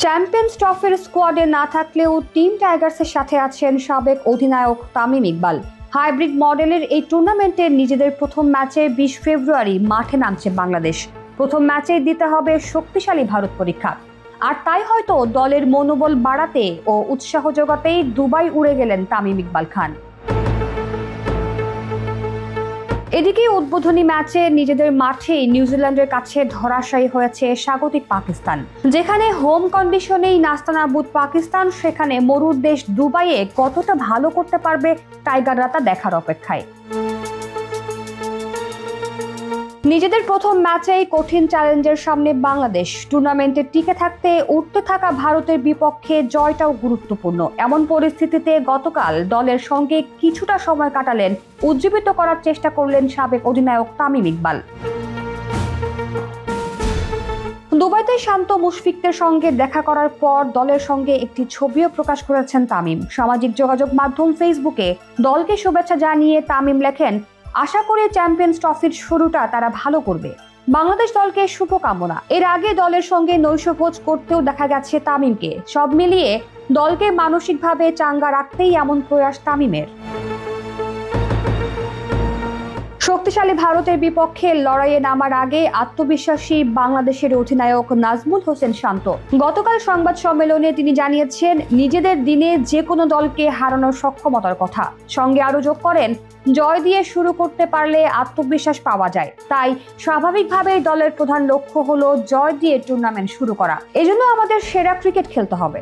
Champions ট্রফির স্কোয়াডে না থাকলেও টিম টাইগার্সের সাথে আছেন সাবেক অধিনায়ক তামিম ইকবাল। হাইব্রিড মডেলের এই টুর্নামেন্টে নিজেদের প্রথম ম্যাচে ২০ ফেব্রুয়ারি মাঠে নামছে বাংলাদেশ। প্রথম ম্যাচেই দিতে হবে শক্তিশালী ভারত পরীক্ষা। আর তাই হয়তো দলের মনোবল বাড়াতে ও উৎসাহ যোগাতেই দুবাই উড়ে গেলেন তামিম ইকবাল খান। এদিকে উদ্বোধনী ম্যাচে নিজেদের মাঠেই নিউজিল্যান্ডের কাছে ধরাশায়ী হয়েছে স্বাগতিক পাকিস্তান। যেখানে হোম কন্ডিশনেই নাস্তানাবুদ পাকিস্তান, সেখানে মরুর দেশ দুবাইয়ে কতটা ভালো করতে পারবে টাইগাররা তা দেখার অপেক্ষায়। নিজেদের প্রথম ম্যাচেই কঠিন চ্যালেঞ্জের সামনে বাংলাদেশ। টুর্নামেন্টে টিকে থাকতে উঠতে থাকা ভারতের বিপক্ষে জয়টাও গুরুত্বপূর্ণ। এমন পরিস্থিতিতে গতকাল দলের সঙ্গে কিছুটা সময় কাটালেন, উজ্জীবিত করার চেষ্টা করলেন সাবেক অধিনায়ক তামিম ইকবাল। দুবাইতে শান্ত মুশফিকদের সঙ্গে দেখা করার পর দলের সঙ্গে একটি ছবিও প্রকাশ করেছেন তামিম। সামাজিক যোগাযোগ মাধ্যম ফেসবুকে দলকে শুভেচ্ছা জানিয়ে তামিম লেখেন, আশা করি চ্যাম্পিয়ন্স ট্রফির শুরুটা তারা ভালো করবে। বাংলাদেশ দলকে শুভকামনা। এর আগে দলের সঙ্গে নৈশভোজ করতেও দেখা গেছে তামিমকে। সব মিলিয়ে দলকে মানসিকভাবে চাঙ্গা রাখতেই এমন প্রয়াস তামিমের। শক্তিশালী ভারতের বিপক্ষে লড়াইয়ে নামার আগে আত্মবিশ্বাসী বাংলাদেশের অধিনায়ক নাজমুল হোসেন শান্ত গতকাল সংবাদ সম্মেলনে তিনি জানিয়েছেন নিজেদের দিনে যে কোনো দলকে হারানোর সক্ষমতার কথা। সঙ্গে আরো যোগ করেন, জয় দিয়ে শুরু করতে পারলে আত্মবিশ্বাস পাওয়া যায়। তাই স্বাভাবিকভাবেই দলের প্রধান লক্ষ্য হলো জয় দিয়ে টুর্নামেন্ট শুরু করা। এজন্য আমাদের সেরা ক্রিকেট খেলতে হবে।